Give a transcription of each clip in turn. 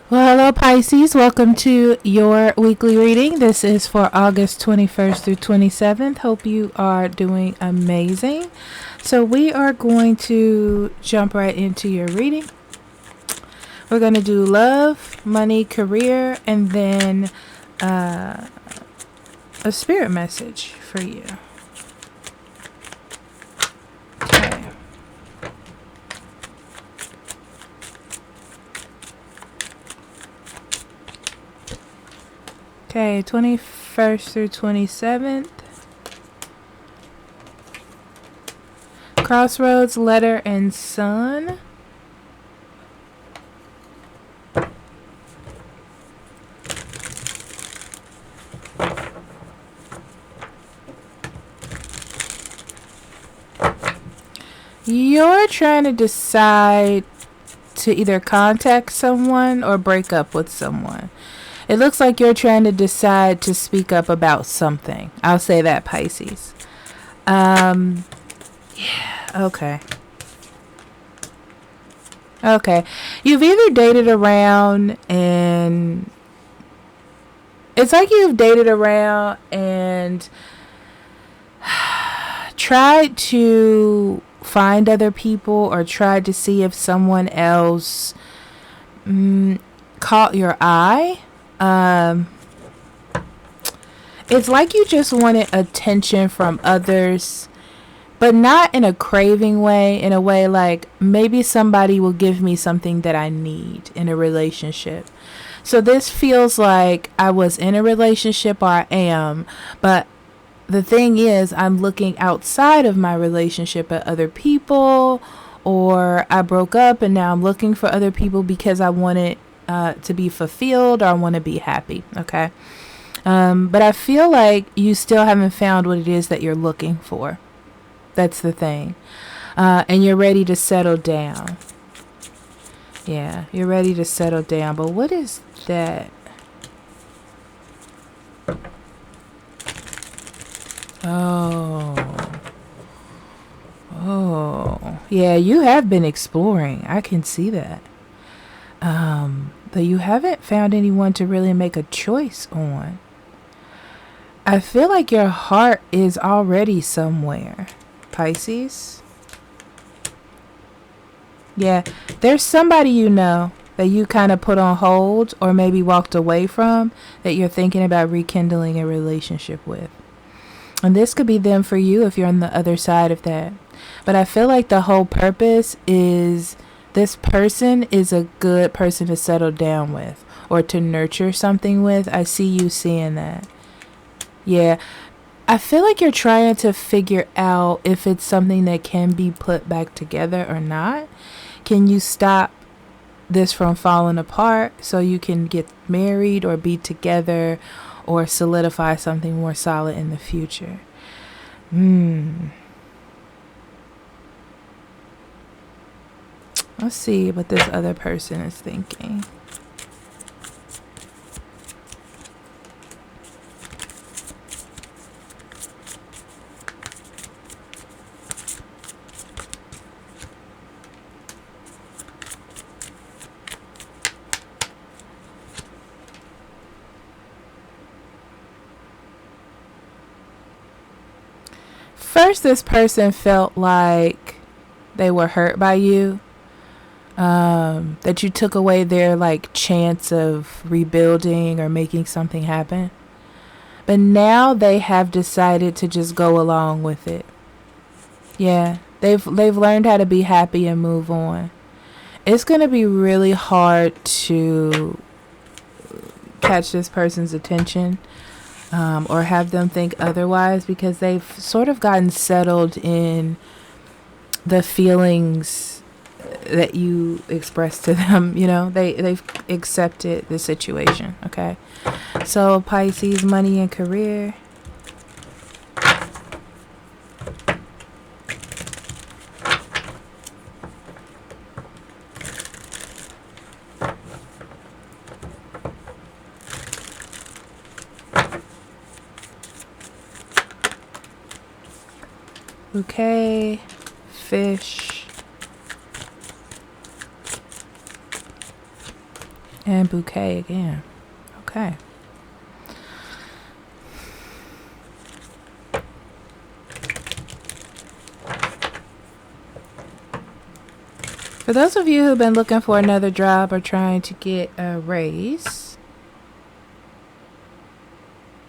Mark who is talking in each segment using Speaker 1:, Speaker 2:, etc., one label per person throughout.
Speaker 1: Well, hello, Pisces. Welcome to your weekly reading. This is for August 21st through 27th. Hope you are doing amazing. So, we are going to jump right into your reading. We're going to do love, money, career, and then a spirit message for you. Okay. Okay, 21st through 27th. Crossroads, letter, and sun. You're trying to decide to either contact someone or break up with someone. It looks like you're trying to decide to speak up about something. I'll say that, Pisces. Yeah, okay. Okay. You've either dated around and it's like you've dated around and tried to find other people or tried to see if someone else caught your eye. It's like you just wanted attention from others, but not in a craving way, in a way like maybe somebody will give me something that I need in a relationship. So this feels like I was in a relationship, or I am, but the thing is, I'm looking outside of my relationship at other people, or I broke up and now I'm looking for other people because I want it to be fulfilled, or I want to be happy. Okay. But I feel like you still haven't found what it is that you're looking for. That's the thing. And you're ready to settle down. Yeah, you're ready to settle down. But what is that? Oh. Oh. Yeah, you have been exploring. I can see that. But you haven't found anyone to really make a choice on. I feel like your heart is already somewhere, Pisces. Yeah, there's somebody you know that you kind of put on hold or maybe walked away from that you're thinking about rekindling a relationship with. And this could be them for you if you're on the other side of that. But I feel like the whole purpose is this person is a good person to settle down with or to nurture something with. I see you seeing that. Yeah. I feel like you're trying to figure out if it's something that can be put back together or not. Can you stop this from falling apart so you can get married or be together or solidify something more solid in the future? Let's see what this other person is thinking. First, this person felt like they were hurt by you. That you took away their like chance of rebuilding or making something happen. But now they have decided to just go along with it. Yeah, they've learned how to be happy and move on. It's going to be really hard to catch this person's attention or have them think otherwise because they've sort of gotten settled in the feelings that you express to them. You know, they've accepted the situation. Okay, so Pisces, money and career. Okay, fish. And bouquet again. Okay. For those of you who've been looking for another job or trying to get a raise,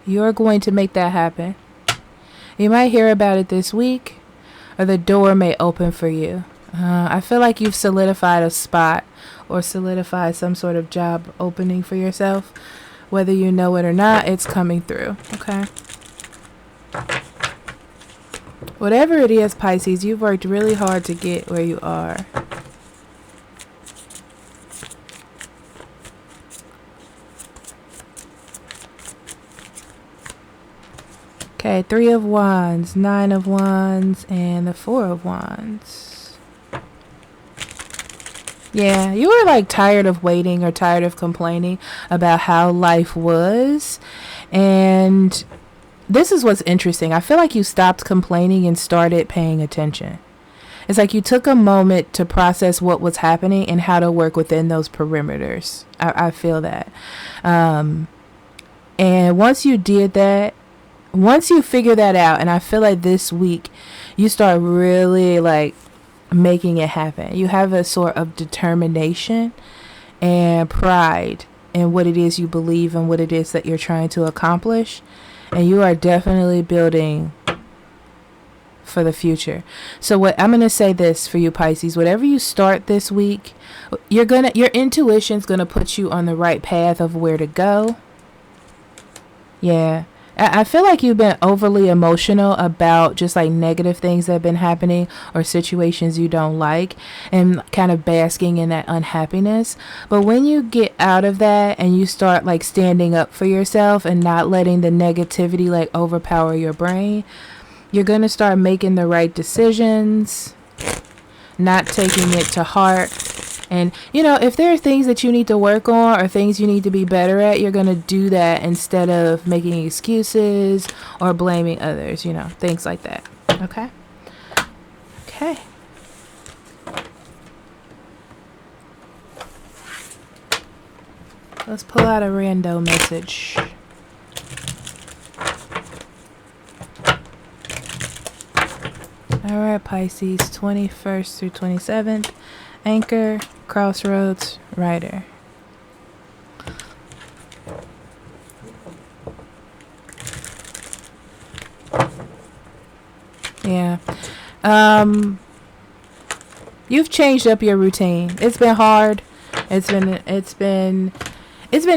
Speaker 1: you're going to make that happen. You might hear about it this week, or the door may open for you. I feel like you've solidified a spot or solidified some sort of job opening for yourself. Whether you know it or not, it's coming through. Okay. Whatever it is, Pisces, you've worked really hard to get where you are. Okay, 3 of Wands, 9 of Wands, and the 4 of Wands. Yeah, you were like tired of waiting or tired of complaining about how life was. And this is what's interesting. I feel like you stopped complaining and started paying attention. It's like you took a moment to process what was happening and how to work within those perimeters. I feel that. And once you did that, once you figure that out, and I feel like this week you start really like making it happen. You have a sort of determination and pride in what it is you believe and what it is that you're trying to accomplish. And you are definitely building for the future. So what I'm going to say this for you, Pisces, whatever you start this week, your intuition's going to put you on the right path of where to go. Yeah. I feel like you've been overly emotional about just like negative things that have been happening or situations you don't like and kind of basking in that unhappiness. But when you get out of that and you start like standing up for yourself and not letting the negativity like overpower your brain, you're going to start making the right decisions, not taking it to heart. And, you know, if there are things that you need to work on or things you need to be better at, you're going to do that instead of making excuses or blaming others, you know, things like that. Okay? Okay. Let's pull out a rando message. All right, Pisces, 21st through 27th. Anchor, Crossroads, Rider. Yeah. You've changed up your routine. It's been hard. It's been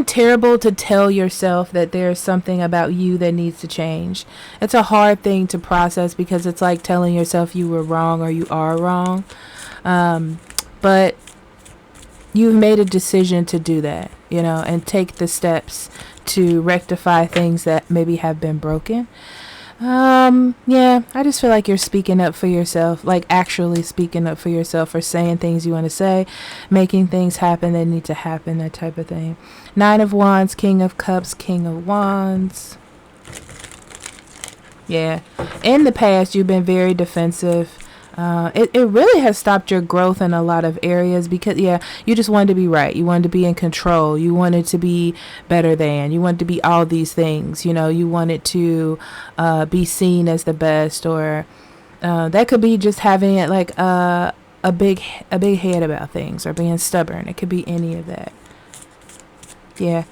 Speaker 1: terrible to tell yourself that there's something about you that needs to change. It's a hard thing to process because it's like telling yourself you were wrong or you are wrong. But you've made a decision to do that, you know, and take the steps to rectify things that maybe have been broken. Yeah, I just feel like you're speaking up for yourself, like actually speaking up for yourself or saying things you want to say, making things happen that need to happen, that type of thing. 9 of Wands, King of Cups, King of Wands. Yeah. In the past, you've been very defensive. It really has stopped your growth in a lot of areas because, yeah, you just wanted to be right. You wanted to be in control. You wanted to be better than. You wanted to be all these things. You know, you wanted to be seen as the best, or that could be just having it like a big head about things or being stubborn. It could be any of that. Yeah.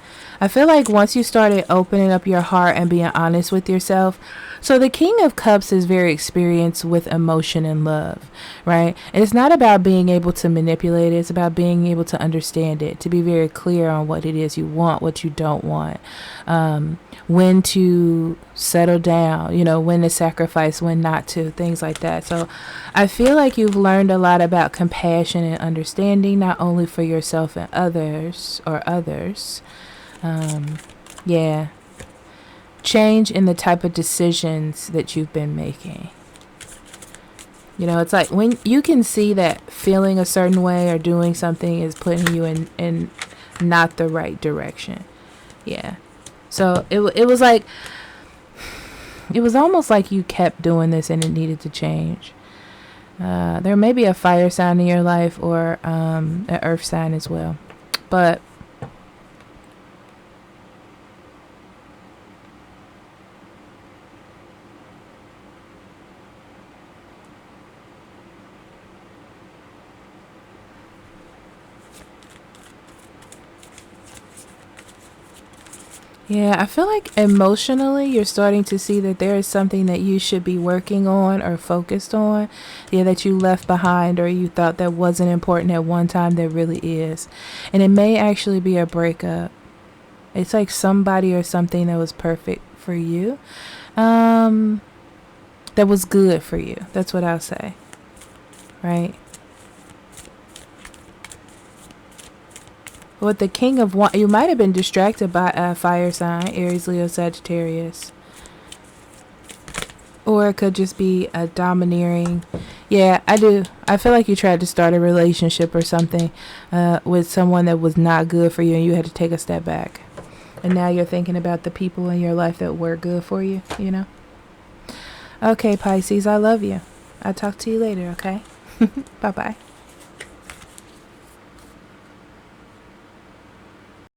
Speaker 1: I feel like once you started opening up your heart and being honest with yourself, so the King of Cups is very experienced with emotion and love, right? And it's not about being able to manipulate it. It's about being able to understand it, to be very clear on what it is you want, what you don't want, when to settle down, you know, when to sacrifice, when not to, things like that. So I feel like you've learned a lot about compassion and understanding, not only for yourself and others. Yeah. Change in the type of decisions that you've been making. You know, it's like when you can see that feeling a certain way or doing something is putting you in not the right direction. Yeah. So it was like, it was almost like you kept doing this and it needed to change. There may be a fire sign in your life or an earth sign as well. But Yeah, I feel like emotionally you're starting to see that there is something that you should be working on or focused on. Yeah, that you left behind or you thought that wasn't important at one time that really is. And it may actually be a breakup. It's like somebody or something that was perfect for you. Um that was good for you. That's what I'll say. Right? With the King of Wands, you might have been distracted by a fire sign, Aries, Leo, Sagittarius. Or it could just be a domineering. Yeah, I do. I feel like you tried to start a relationship or something with someone that was not good for you and you had to take a step back. And now you're thinking about the people in your life that were good for you, you know? Okay, Pisces, I love you. I'll talk to you later, okay? Bye-bye.